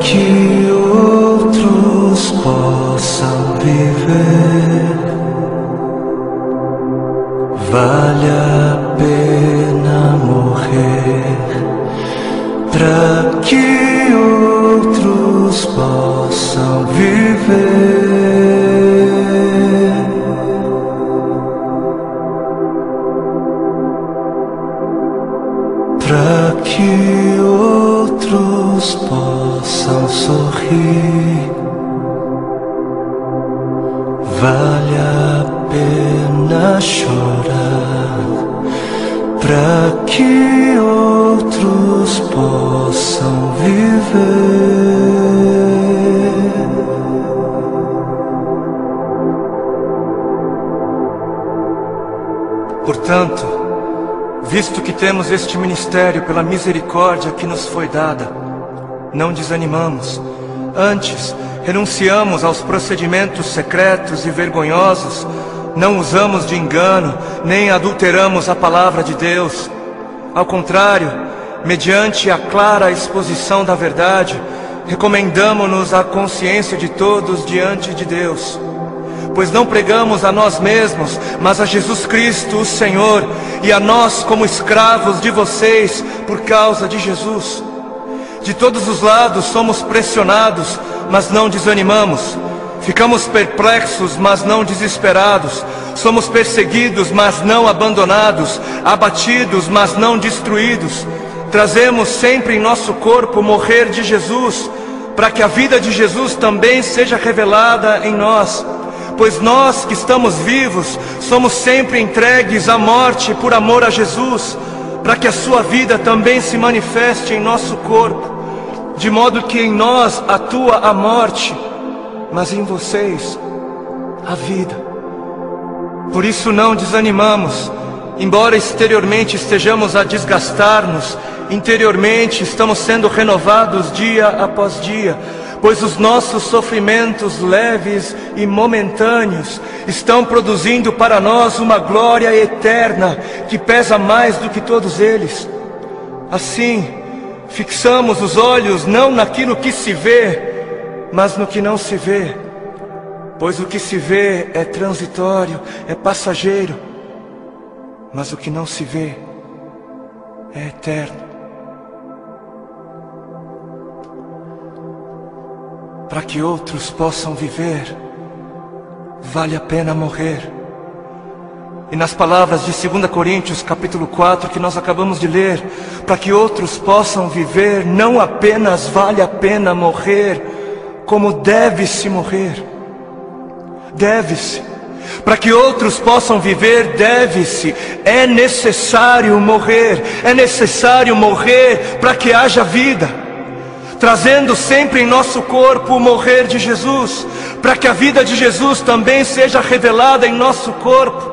que outros possam viver. Vale a pena morrer para que outros possam viver. Para que outros possam sorrir. Vale a pena chorar para que outros possam viver. Portanto, visto que temos este ministério pela misericórdia que nos foi dada, não desanimamos. Antes, renunciamos aos procedimentos secretos e vergonhosos, não usamos de engano, nem adulteramos a palavra de Deus. Ao contrário, mediante a clara exposição da verdade, recomendamo-nos à consciência de todos diante de Deus. Pois não pregamos a nós mesmos, mas a Jesus Cristo, o Senhor, e a nós como escravos de vocês por causa de Jesus. De todos os lados somos pressionados, mas não desanimamos. Ficamos perplexos, mas não desesperados. Somos perseguidos, mas não abandonados. Abatidos, mas não destruídos. Trazemos sempre em nosso corpo o morrer de Jesus, para que a vida de Jesus também seja revelada em nós. Pois nós que estamos vivos, somos sempre entregues à morte por amor a Jesus, para que a sua vida também se manifeste em nosso corpo, de modo que em nós atua a morte, mas em vocês a vida. Por isso não desanimamos, embora exteriormente estejamos a desgastar-nos, interiormente estamos sendo renovados dia após dia, pois os nossos sofrimentos leves e momentâneos estão produzindo para nós uma glória eterna que pesa mais do que todos eles. Assim, fixamos os olhos não naquilo que se vê, mas no que não se vê, pois o que se vê é transitório, é passageiro, mas o que não se vê é eterno. Para que outros possam viver, vale a pena morrer. E nas palavras de 2 Coríntios capítulo 4 que nós acabamos de ler, para que outros possam viver, não apenas vale a pena morrer, como deve-se morrer. Deve-se. Para que outros possam viver, deve-se. É necessário morrer. É necessário morrer para que haja vida. Trazendo sempre em nosso corpo o morrer de Jesus, para que a vida de Jesus também seja revelada em nosso corpo.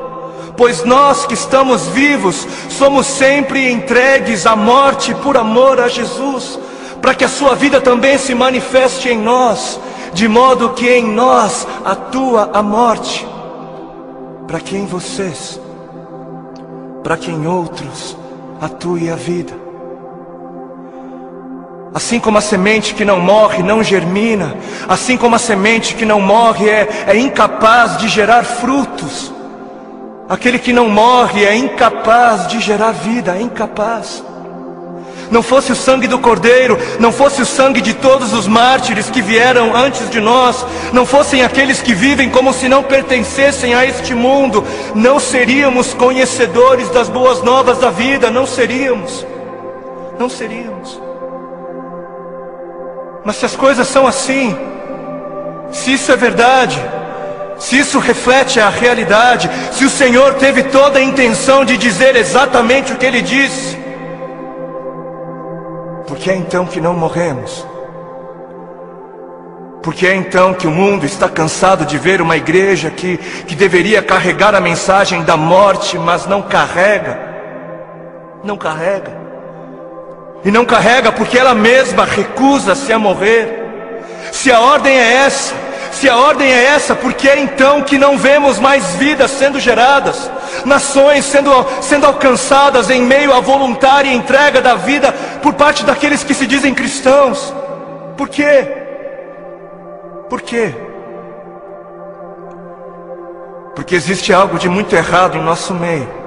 Pois nós que estamos vivos, somos sempre entregues à morte por amor a Jesus, para que a sua vida também se manifeste em nós, de modo que em nós atua a morte, para que em vocês, para que em outros atue a vida. Assim como a semente que não morre não germina, assim como a semente que não morre é incapaz de gerar frutos, aquele que não morre é incapaz de gerar vida, é incapaz. Não fosse o sangue do Cordeiro, não fosse o sangue de todos os mártires que vieram antes de nós, não fossem aqueles que vivem como se não pertencessem a este mundo, não seríamos conhecedores das boas novas da vida, não seríamos. Mas se as coisas são assim, se isso é verdade, se isso reflete a realidade, se o Senhor teve toda a intenção de dizer exatamente o que Ele disse, por que é então que não morremos? Por que é então que o mundo está cansado de ver uma igreja que deveria carregar a mensagem da morte, mas não carrega? Não carrega. E não carrega porque ela mesma recusa-se a morrer. Se a ordem é essa, por que é então que não vemos mais vidas sendo geradas? Nações sendo alcançadas em meio à voluntária entrega da vida por parte daqueles que se dizem cristãos? Por quê? Por quê? Porque existe algo de muito errado em nosso meio.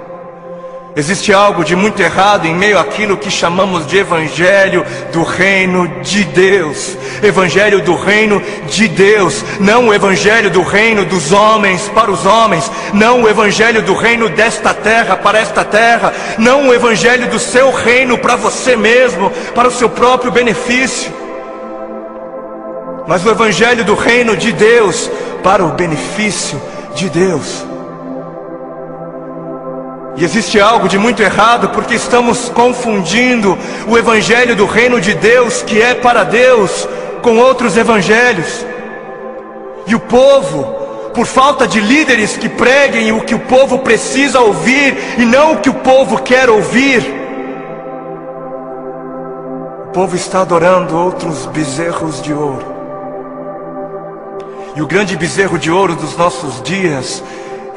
Existe algo de muito errado em meio àquilo que chamamos de Evangelho do Reino de Deus. Evangelho do Reino de Deus. Não o Evangelho do Reino dos homens para os homens. Não o Evangelho do Reino desta terra para esta terra. Não o Evangelho do seu reino para você mesmo, para o seu próprio benefício. Mas o Evangelho do Reino de Deus para o benefício de Deus. E existe algo de muito errado porque estamos confundindo o Evangelho do Reino de Deus, que é para Deus, com outros evangelhos. E o povo, por falta de líderes que preguem o que o povo precisa ouvir e não o que o povo quer ouvir, o povo está adorando outros bezerros de ouro. E o grande bezerro de ouro dos nossos dias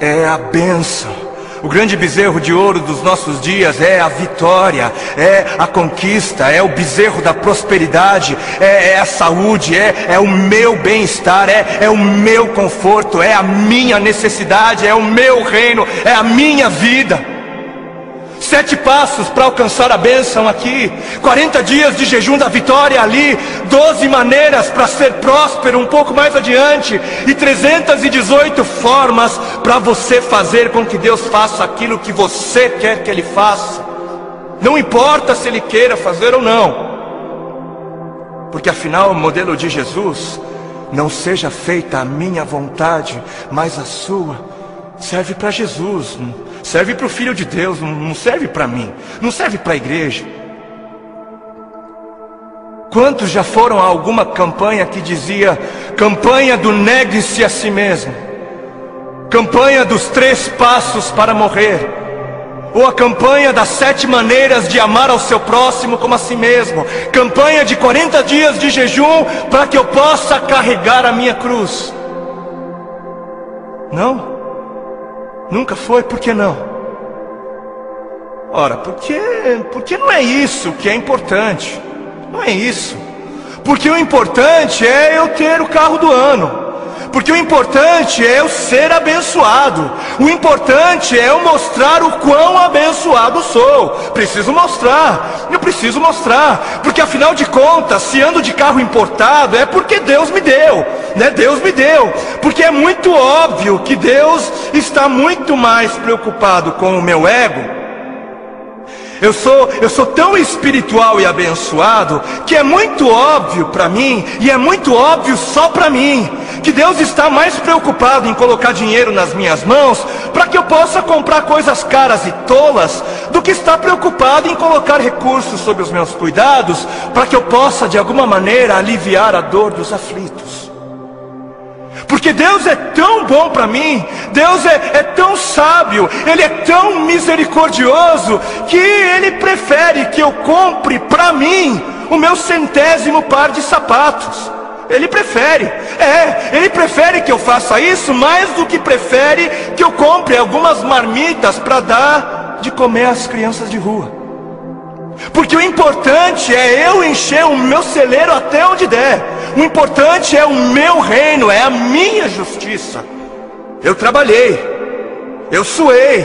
é a bênção. O grande bezerro de ouro dos nossos dias é a vitória, é a conquista, é o bezerro da prosperidade, é a saúde, é o meu bem-estar, é o meu conforto, é a minha necessidade, é o meu reino, é a minha vida. 7 passos para alcançar a bênção aqui, 40 dias de jejum da vitória ali, 12 maneiras para ser próspero um pouco mais adiante, e 318 formas para você fazer com que Deus faça aquilo que você quer que Ele faça. Não importa se Ele queira fazer ou não, porque afinal o modelo de Jesus, não seja feita a minha vontade, mas a sua, serve para Jesus, serve para o Filho de Deus, não serve para mim, não serve para a igreja. Quantos já foram a alguma campanha que dizia campanha do negue-se a si mesmo, campanha dos 3 passos para morrer, ou a campanha das 7 maneiras de amar ao seu próximo como a si mesmo, campanha de 40 dias de jejum para que eu possa carregar a minha cruz? Não? Nunca foi? Por que não? Ora, porque não é isso que é importante. Não é isso. Porque o importante é eu ter o carro do ano. Porque o importante é eu ser abençoado. O importante é eu mostrar o quão abençoado sou. Preciso mostrar. Eu preciso mostrar. Porque afinal de contas, se ando de carro importado, é porque Deus me deu, né? Deus me deu. Porque é muito óbvio que Deus está muito mais preocupado com o meu ego. Eu sou tão espiritual e abençoado que é muito óbvio para mim, e é muito óbvio só para mim, que Deus está mais preocupado em colocar dinheiro nas minhas mãos para que eu possa comprar coisas caras e tolas, do que está preocupado em colocar recursos sob os meus cuidados para que eu possa de alguma maneira aliviar a dor dos aflitos. Porque Deus é tão bom para mim, Deus é tão sábio, Ele é tão misericordioso, que Ele prefere que eu compre para mim o meu 100º par de sapatos. Ele prefere, Ele prefere que eu faça isso mais do que prefere que eu compre algumas marmitas para dar de comer às crianças de rua. Porque o importante é eu encher o meu celeiro até onde der. O importante é o meu reino, é a minha justiça. Eu trabalhei, eu suei.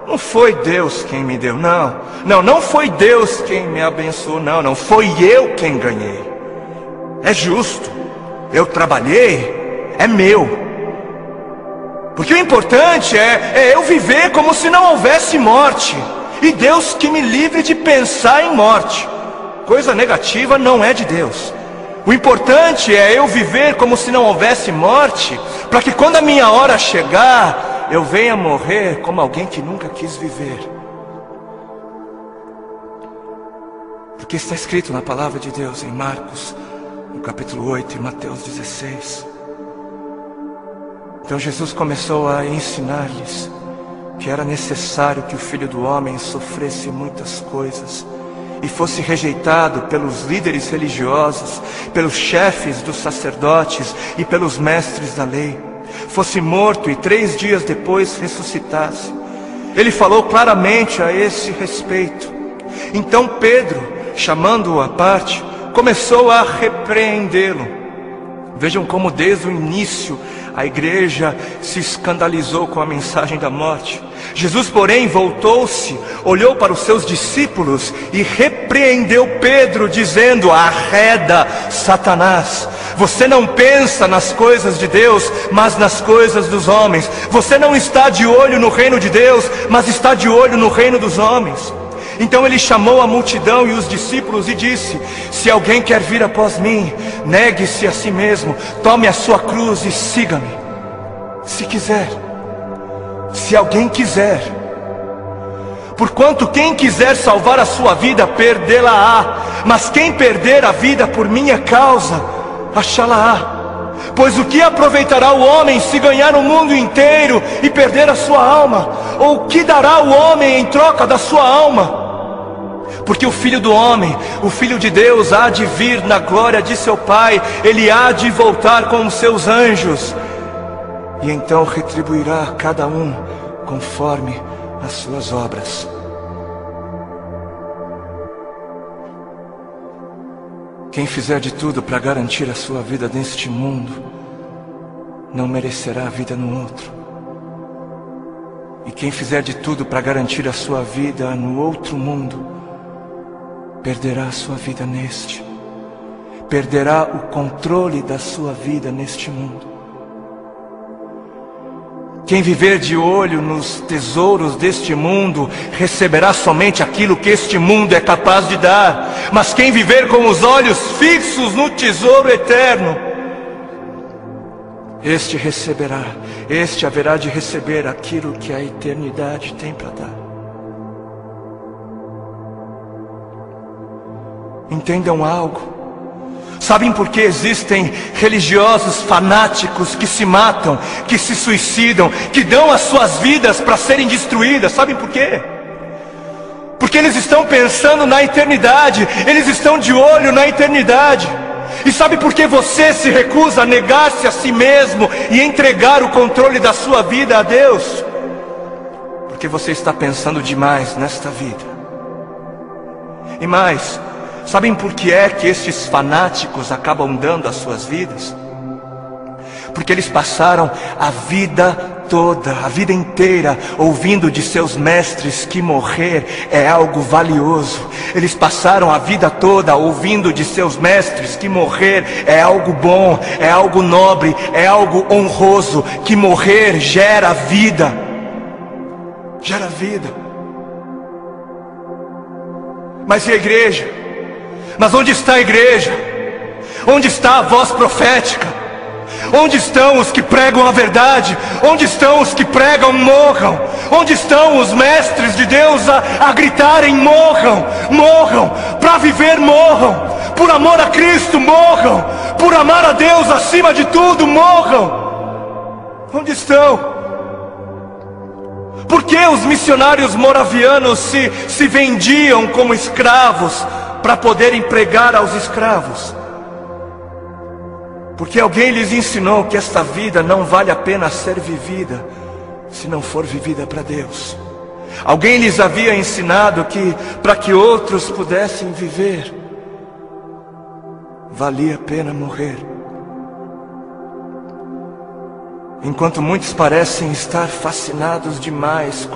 Não foi Deus quem me deu, não foi Deus quem me abençoou, não foi eu quem ganhei. É justo, eu trabalhei, é meu. Porque o importante é eu viver como se não houvesse morte. E Deus que me livre de pensar em morte. Coisa negativa não é de Deus. O importante é eu viver como se não houvesse morte, para que quando a minha hora chegar, eu venha morrer como alguém que nunca quis viver. Porque está escrito na palavra de Deus em Marcos, no capítulo 8 e Mateus 16. Então Jesus começou a ensinar-lhes que era necessário que o Filho do Homem sofresse muitas coisas e fosse rejeitado pelos líderes religiosos, pelos chefes dos sacerdotes e pelos mestres da lei, fosse morto e 3 dias depois ressuscitasse. Ele falou claramente a esse respeito. Então Pedro chamando-o à parte, começou a repreendê-lo. Vejam como desde o início a igreja se escandalizou com a mensagem da morte. Jesus, porém, voltou-se, olhou para os seus discípulos e repreendeu Pedro, dizendo: arreda, Satanás, você não pensa nas coisas de Deus, mas nas coisas dos homens. Você não está de olho no reino de Deus, mas está de olho no reino dos homens. Então ele chamou a multidão e os discípulos e disse: se alguém quer vir após mim, negue-se a si mesmo, tome a sua cruz e siga-me. Se quiser, se alguém quiser. Porquanto quem quiser salvar a sua vida, perdê-la-á. Mas quem perder a vida por minha causa, achá-la-á. Pois o que aproveitará o homem se ganhar o mundo inteiro e perder a sua alma? Ou o que dará o homem em troca da sua alma? Porque o Filho do Homem, o Filho de Deus, há de vir na glória de seu Pai. Ele há de voltar com os seus anjos, e então retribuirá a cada um conforme as suas obras. Quem fizer de tudo para garantir a sua vida neste mundo, não merecerá a vida no outro. E quem fizer de tudo para garantir a sua vida no outro mundo, perderá a sua vida neste. Perderá o controle da sua vida neste mundo. Quem viver de olho nos tesouros deste mundo, receberá somente aquilo que este mundo é capaz de dar. Mas quem viver com os olhos fixos no tesouro eterno, este receberá, este haverá de receber aquilo que a eternidade tem para dar. Entendam algo. Sabem por que existem religiosos fanáticos que se matam, que se suicidam, que dão as suas vidas para serem destruídas? Sabem por quê? Porque eles estão pensando na eternidade, eles estão de olho na eternidade. E sabe por que você se recusa a negar-se a si mesmo e entregar o controle da sua vida a Deus? Porque você está pensando demais nesta vida. E mais, sabem por que é que estes fanáticos acabam dando as suas vidas? Porque eles passaram a vida toda, a vida inteira, ouvindo de seus mestres que morrer é algo valioso. Eles passaram a vida toda ouvindo de seus mestres que morrer é algo bom, é algo nobre, é algo honroso, que morrer gera vida. Gera vida. Mas e a igreja? Mas onde está a igreja? Onde está a voz profética? Onde estão os que pregam a verdade? Onde estão os que pregam morram? Onde estão os mestres de Deus a gritarem morram? Morram, para viver morram, por amor a Cristo morram, por amar a Deus acima de tudo morram. Onde estão? Por que os missionários moravianos se vendiam como escravos para poderem pregar aos escravos? Porque alguém lhes ensinou que esta vida não vale a pena ser vivida se não for vivida para Deus. Alguém lhes havia ensinado que para que outros pudessem viver, valia a pena morrer. Enquanto muitos parecem estar fascinados demais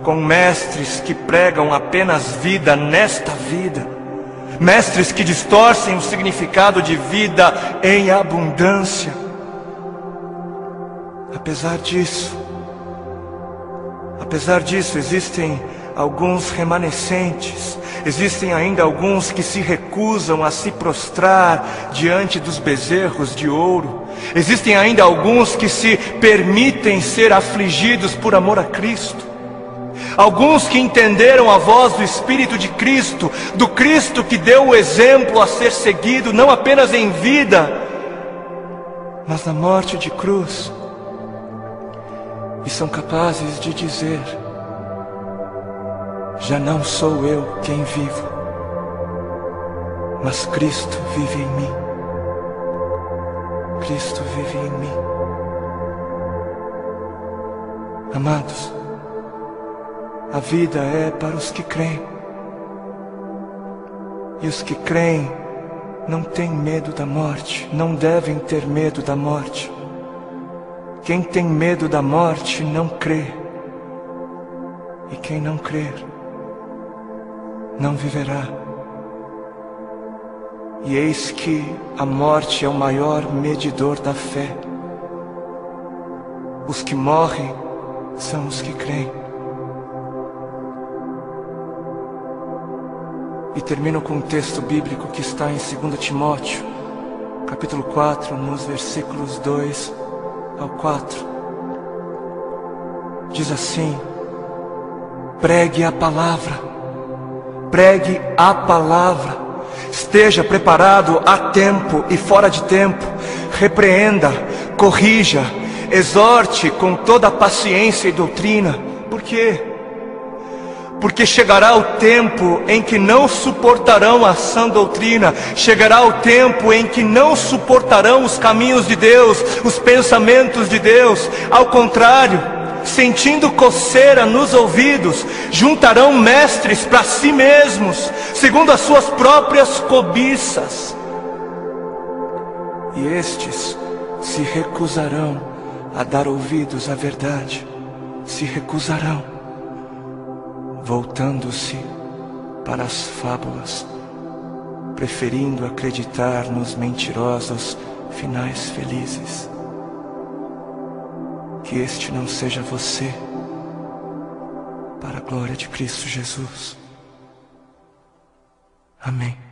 com mestres que pregam apenas vida nesta vida, mestres que distorcem o significado de vida em abundância. Apesar disso, existem alguns remanescentes, existem ainda alguns que se recusam a se prostrar diante dos bezerros de ouro, existem ainda alguns que se permitem ser afligidos por amor a Cristo. Alguns que entenderam a voz do Espírito de Cristo, do Cristo que deu o exemplo a ser seguido, não apenas em vida, mas na morte de cruz, e são capazes de dizer: já não sou eu quem vivo, mas Cristo vive em mim. Cristo vive em mim. Amados, a vida é para os que creem. E os que creem não têm medo da morte, não devem ter medo da morte. Quem tem medo da morte não crê. E quem não crer, não viverá. E eis que a morte é o maior medidor da fé. Os que morrem são os que creem. E termino com um texto bíblico que está em 2 Timóteo, capítulo 4, nos versículos 2 ao 4. Diz assim: pregue a palavra, pregue a palavra, esteja preparado a tempo e fora de tempo, repreenda, corrija, exorte com toda a paciência e doutrina. Por quê? Porque chegará o tempo em que não suportarão a sã doutrina, chegará o tempo em que não suportarão os caminhos de Deus, os pensamentos de Deus. Ao contrário, sentindo coceira nos ouvidos, juntarão mestres para si mesmos, segundo as suas próprias cobiças. E estes se recusarão a dar ouvidos à verdade, se recusarão, voltando-se para as fábulas, preferindo acreditar nos mentirosos finais felizes. Que este não seja você, para a glória de Cristo Jesus. Amém.